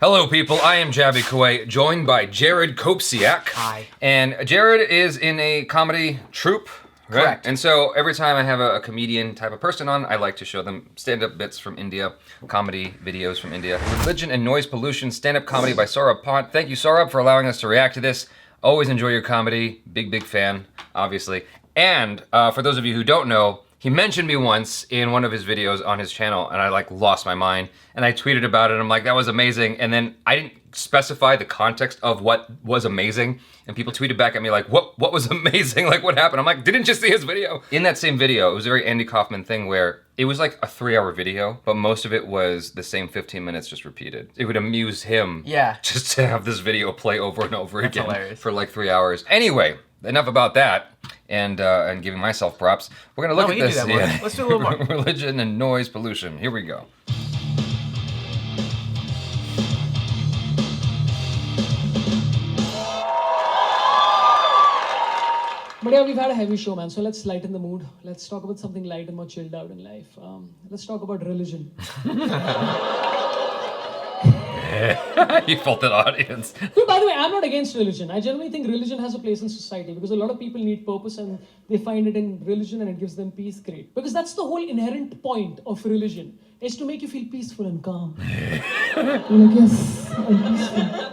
Hello, people. I am Jaby Koay, joined by JARAD KOPCIAK. Hi. And JARAD is in a comedy troupe, right? Correct. And so every time I have a comedian type of person on, I like to show them stand-up bits from India, comedy videos from India. Religion and Noise Pollution, stand-up comedy by SORABH PANT. Thank you, SORABH, for allowing us to react to this. Always enjoy your comedy. Big fan, obviously. And for those of you who don't know, he mentioned me once in one of his videos on his channel, and I lost my mind. And I tweeted about it, and I'm like, that was amazing. And then I didn't specify the context of what was amazing. And people tweeted back at me like, what was amazing? Like, what happened? I'm like, didn't you see his video? In that same video, it was a very Andy Kaufman thing where it was like a 3-hour video, but most of it was the same 15 minutes just repeated. It would amuse him just to have this video play over and over again hilarious. For like 3 hours. Anyway, enough about that. And giving myself props. We're gonna look at this. Let's do a little more. Religion and noise pollution. Here we go. But yeah, we've had a heavy show, man. So let's lighten the mood. Let's talk about something light and more chilled out in life. Let's talk about religion. You felt that audience. Dude, by the way, I'm not against religion. I generally think religion has a place in society because a lot of people need purpose and they find it in religion and it gives them peace. Great. Because that's the whole inherent point of religion, is to make you feel peaceful and calm. You're like, yes, I'm peaceful.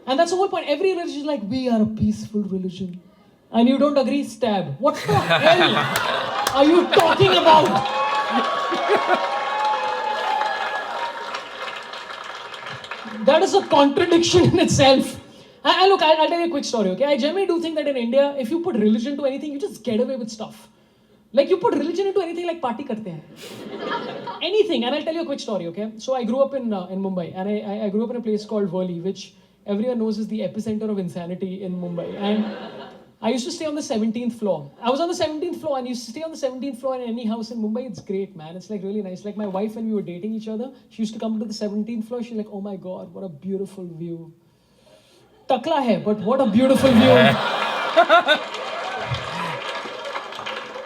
And that's the whole point. Every religion is like, we are a peaceful religion. And you don't agree, stab. What the hell are you talking about? That is a contradiction in itself. And look, I'll tell you a quick story, okay? I generally do think that in India, if you put religion to anything, you just get away with stuff. Like you put religion into anything like party karte hain. Anything. And I'll tell you a quick story, okay? So I grew up in Mumbai, and I grew up in a place called Worli, which everyone knows is the epicenter of insanity in Mumbai. And I used to stay on the 17th floor. I was on the 17th floor and used to stay on the 17th floor in any house in Mumbai. It's great, man. It's like really nice. Like my wife, when we were dating each other, she used to come to the 17th floor. She's like, oh my God, what a beautiful view. Takla hai, but what a beautiful view.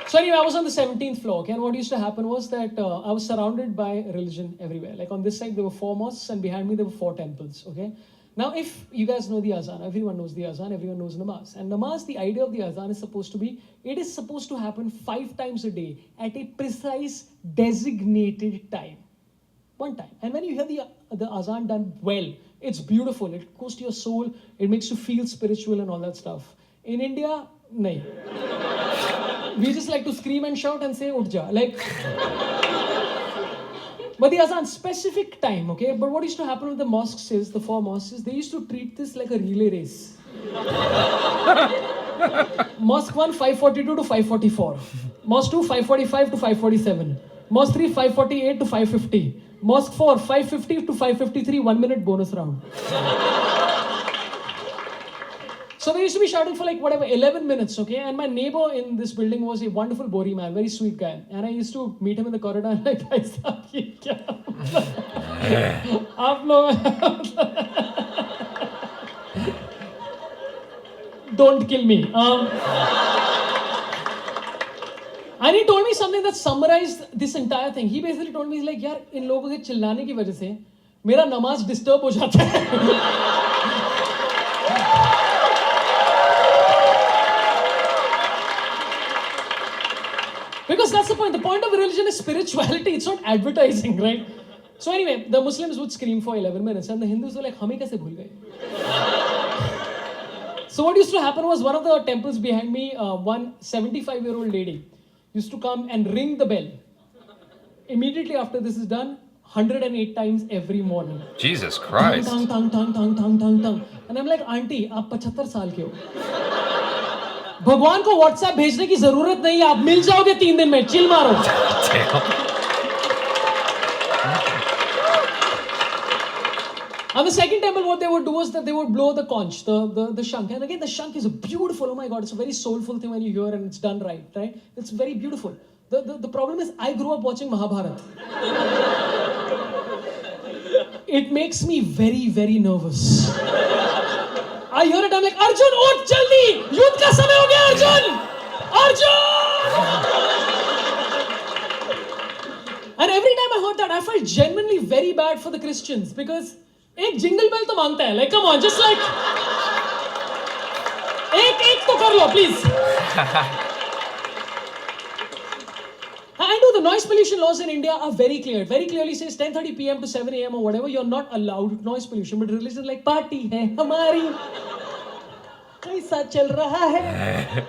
So anyway, I was on the 17th floor, okay? And what used to happen was that I was surrounded by religion everywhere. Like on this side, there were 4 mosques and behind me, there were 4 temples, okay? Now, if you guys know the azan, everyone knows the azan, everyone knows namaz. And namaz, the idea of the azan is supposed to be, it is supposed to happen 5 times a day at a precise designated time. 1 time. And when you hear the azan done well, it's beautiful. It goes to your soul. It makes you feel spiritual and all that stuff. In India, nahi. We just like to scream and shout and say, Ut ja. Like... But the azan, specific time, okay? But what used to happen with the mosques is, the 4 mosques, is they used to treat this like a relay race. Mosque 1, 5:42 to 5:44. Mosque 2, 5:45 to 5:47. Mosque 3, 5:48 to 5:50. Mosque 4, 5:50 to 5:53, 1 minute bonus round. So they used to be shouting for like whatever, 11 minutes, okay? And my neighbor in this building was a wonderful Bori man, very sweet guy. And I used to meet him in the corridor and like, don't kill me. And he told me something that summarized this entire thing. He basically told me, he's like, yaar, in logo ke chillane ki wajah se, mera namaz disturb ho jata hai. Because that's the point. The point of religion is spirituality. It's not advertising, right? So anyway, the Muslims would scream for 11 minutes and the Hindus were like, hame kaise bhul gaye? So what used to happen was one of the temples behind me, one 75-year-old lady used to come and ring the bell. Immediately after this is done, 108 times every morning. Jesus Christ. Tang, tang, tang, tang, tang, tang, tang. And I'm like, auntie, aap 75 saal ke ho. भगवान को WhatsApp भेजने की जरूरत नहीं है, आप मिल जाओगे 3 दिन में, चिल मारो. And the second temple, what they would do was that they would blow the conch, the shank. And again, the shank is beautiful. Oh my God, it's a very soulful thing when you hear and it's done right? It's very beautiful. The problem is, I grew up watching Mahabharata. It makes me very, very nervous. I hear it, I'm like, Arjun, ut jaldi! Yudh ka samay ho gaya, Arjun! Arjun! And every time I heard that, I felt genuinely very bad for the Christians because एक jingle bell तो मांगता है. Like, come on, just like एक तो कर लो, please. And the noise pollution laws in India are very clear. It very clearly says 10:30 p.m. to 7 a.m. or whatever, you're not allowed noise pollution. But religion is like party hai hamari. Kaisa chal raha hai.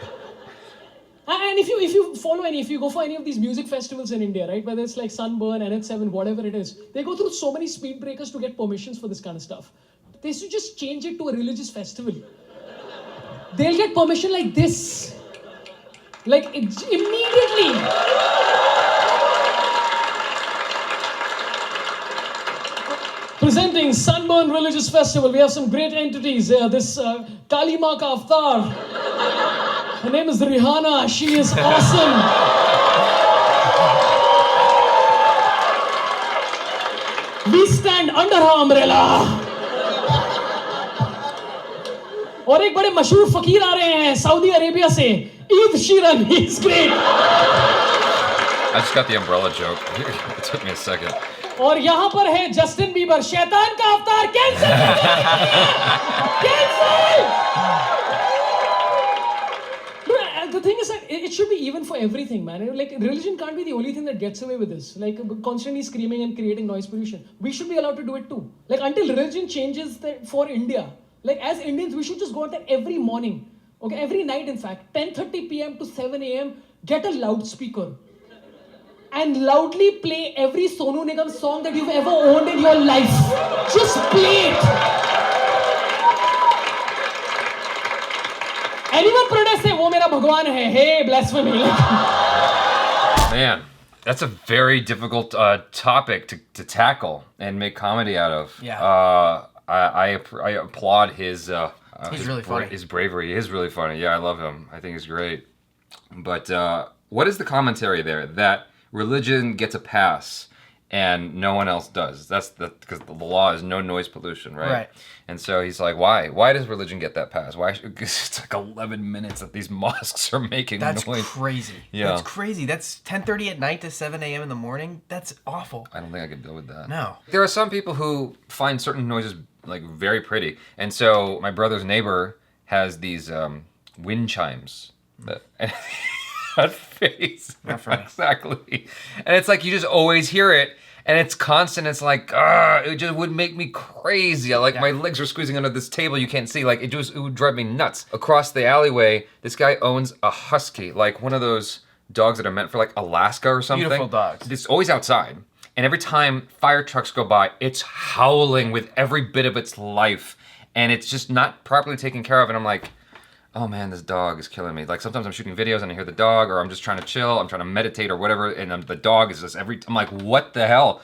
And if you follow if you go for any of these music festivals in India, right, whether it's like Sunburn, NH7, whatever it is, they go through so many speed breakers to get permissions for this kind of stuff. They should just change it to a religious festival. They'll get permission like this. Like immediately. Presenting Sunburn Religious Festival. We have some great entities here. This Kali Ma ka Avatar. Her name is Rihanna. She is awesome. We stand under her umbrella. और एक बड़े मशहूर फकीर आ रहे हैं Saudi Arabia से. Ed Sheeran. He's great. I just got the umbrella joke. It took me a second. और यहाँ पर है जस्टिन बीबर. शैतान का अवतार. Cancel. The thing is that it should be even for everything, man. Like, religion can't be the only thing that gets away with this. Like, constantly screaming and creating noise pollution. We should be allowed to do it too. Like, until religion changes for India, like, as Indians, we should just go out there every morning. Okay, every night, in fact. 10:30 p.m. to 7 a.m. Get a loudspeaker. And loudly play every Sonu Nigam song that you've ever owned in your life. Just play it. Anyone protest say, "Wo mera Bhagwan hai." Hey, blasphemy. Man, that's a very difficult topic to tackle and make comedy out of. Yeah. I applaud his really funny. His bravery. He is really funny. Yeah, I love him. I think he's great. But what is the commentary there that religion gets a pass and no one else does? That's because the law is no noise pollution, right? Right. And so he's like, why? Why does religion get that pass? Why? Because it's like 11 minutes that these mosques are making That's noise. crazy. Yeah. That's crazy. That's 10:30 at night to 7 a.m. in the morning. That's awful. I don't think I could deal with that. No. There are some people who find certain noises like very pretty, and so my brother's neighbor has these wind chimes. That face. Not for me. Exactly. And it's like you just always hear it, and it's constant. It's like, it just would make me crazy. My legs are squeezing under this table you can't see. Like, it would drive me nuts. Across the alleyway, this guy owns a husky, like one of those dogs that are meant for like Alaska or something. Beautiful dogs. It's always outside. And every time fire trucks go by, it's howling with every bit of its life. And it's just not properly taken care of. And I'm like, oh man, this dog is killing me. Like, sometimes I'm shooting videos and I hear the dog, or I'm just trying to chill, I'm trying to meditate or whatever, and the dog is just I'm like, what the hell?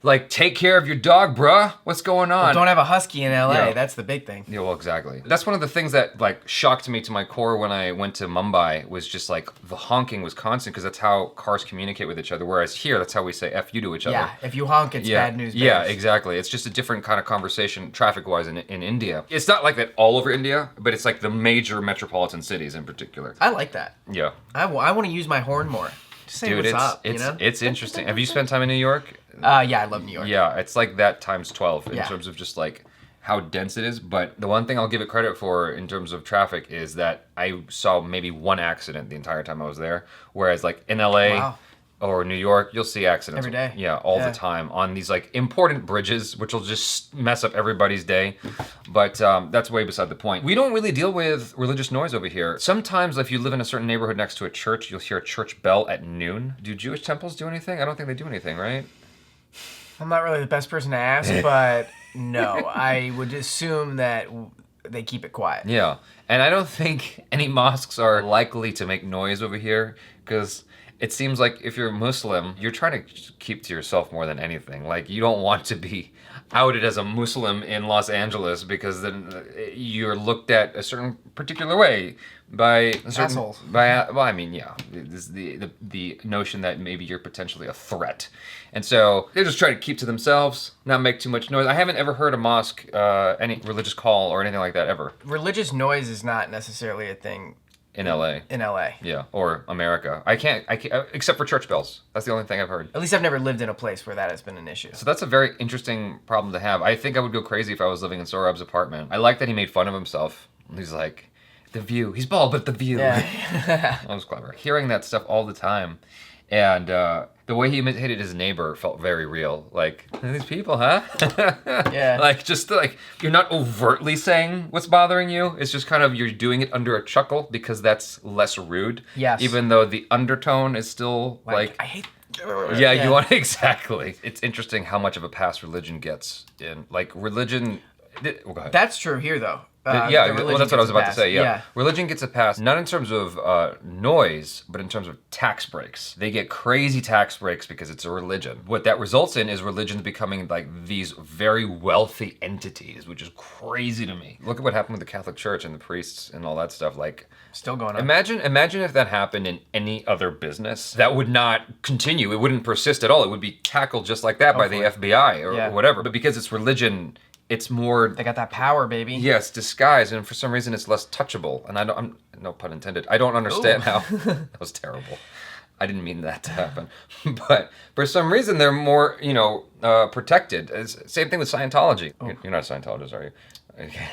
Like, take care of your dog, bruh. What's going on? Well, don't have a husky in LA. Yeah. That's the big thing. Yeah, well, exactly. That's one of the things that like shocked me to my core when I went to Mumbai, was just like the honking was constant, because that's how cars communicate with each other. Whereas here, that's how we say F you to each other. Yeah, if you honk, it's bad news. Yeah, bears. exactly. It's just a different kind of conversation traffic-wise in India. It's not like that all over India, but it's like the major metropolitan cities in particular. I like that. Yeah. I want to use my horn more. Just say Dude, what's up, it's interesting. Have you spent time in New York? Yeah, I love New York. Yeah, it's like that times 12 in Yeah. terms of just like how dense it is. But the one thing I'll give it credit for in terms of traffic is that I saw maybe one accident the entire time I was there. Whereas like in LA Wow. or New York, you'll see accidents. Every day. Yeah, all Yeah. the time on these like important bridges, which will just mess up everybody's day. But that's way beside the point. We don't really deal with religious noise over here. Sometimes if you live in a certain neighborhood next to a church, you'll hear a church bell at noon. Do Jewish temples do anything? I don't think they do anything, right? I'm not really the best person to ask, but no, I would assume that they keep it quiet. Yeah, and I don't think any mosques are likely to make noise over here, because it seems like if you're Muslim, you're trying to keep to yourself more than anything. Like, you don't want to be outed as a Muslim in Los Angeles, because then you're looked at a certain particular way by a certain, assholes. Well, I mean, yeah, this is the notion that maybe you're potentially a threat, and so they just try to keep to themselves, not make too much noise. I haven't ever heard a mosque, any religious call or anything like that ever. Religious noise is not necessarily a thing in LA. In LA. Yeah, or America. I can't, except for church bells. That's the only thing I've heard. At least I've never lived in a place where that has been an issue. So that's a very interesting problem to have. I think I would go crazy if I was living in SORABH's apartment. I like that he made fun of himself. He's like, the view. He's bald, but the view. Yeah. That was clever. Hearing that stuff all the time. And the way he imitated his neighbor felt very real. Like, these people, huh? Yeah. Like, just like, you're not overtly saying what's bothering you. It's just kind of, you're doing it under a chuckle because that's less rude. Yes. Even though the undertone is still like I hate. yeah, you want exactly. It's interesting how much of a pass religion gets in. Like, religion. Well, go ahead. That's true here, though. Yeah, the well, that's what I was about to say. Yeah. Yeah. Religion gets a pass, not in terms of noise, but in terms of tax breaks. They get crazy tax breaks because it's a religion. What that results in is religions becoming like these very wealthy entities, which is crazy to me. Look at what happened with the Catholic Church and the priests and all that stuff. Like, Still going on. imagine if that happened in any other business. That would not continue. It wouldn't persist at all. It would be tackled just like that by the FBI or Yeah. whatever. But because it's religion, it's more. They got that power, baby. Yes, disguised, and for some reason it's less touchable. And I'm no pun intended. I don't understand how. That was terrible. I didn't mean that to happen. But for some reason they're more, protected. Same thing with Scientology. You're not a Scientologist, are you? Okay.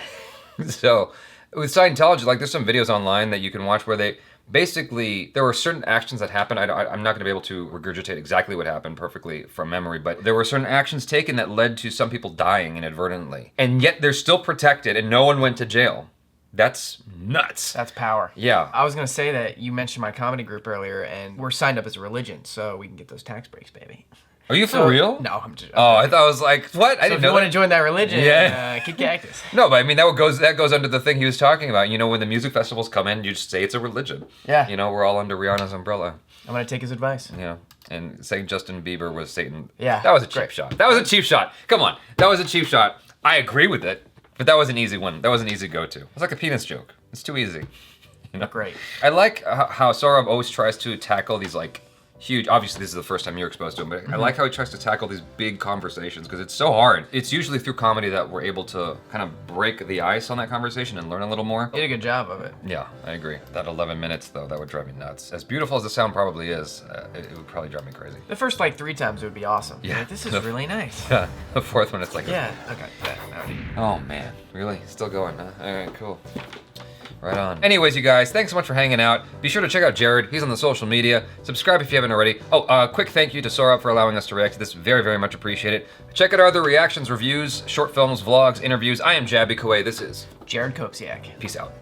So with Scientology, like there's some videos online that you can watch where they basically, there were certain actions that happened. I'm not going to be able to regurgitate exactly what happened perfectly from memory, but there were certain actions taken that led to some people dying inadvertently. And yet they're still protected and no one went to jail. That's nuts. That's power. Yeah. I was going to say that you mentioned my comedy group earlier, and we're signed up as a religion, so we can get those tax breaks, baby. Are you for real? No, I'm just. Oh, I thought I was like, what? I So didn't if know you want that. to join that religion, Yeah. kick cactus. No, but I mean that goes under the thing he was talking about. You know, when the music festivals come in, you just say it's a religion. Yeah. You know, we're all under Rihanna's umbrella. I'm going to take his advice. You know, and saying Justin Bieber was Satan. Yeah, That was a cheap great. shot. That was a cheap shot. Come on. That was a cheap shot. I agree with it, but that was an easy one. That was an easy go-to. It's like a penis joke. It's too easy. You know? Great. I like how SORABH always tries to tackle these like huge, obviously this is the first time you're exposed to him, but I like how he tries to tackle these big conversations because it's so hard. It's usually through comedy that we're able to kind of break the ice on that conversation and learn a little more. You did a good job of it. Yeah, I agree. That 11 minutes though, that would drive me nuts. As beautiful as the sound probably is, it would probably drive me crazy. The first like 3 times it would be awesome. Yeah. Like, this is really nice. Yeah, the fourth one it's like, Yeah. Okay. Yeah. Already. oh man, really? Still going, huh? All right, cool. Right on. Anyways, you guys, thanks so much for hanging out. Be sure to check out Jared. He's on the social media. Subscribe if you haven't already. Oh, quick thank you to SORABH for allowing us to react to this. Very, very much appreciated. Check out our other reactions, reviews, short films, vlogs, interviews. I am Jaby Koay. This is JARAD KOPCIAK. Peace out.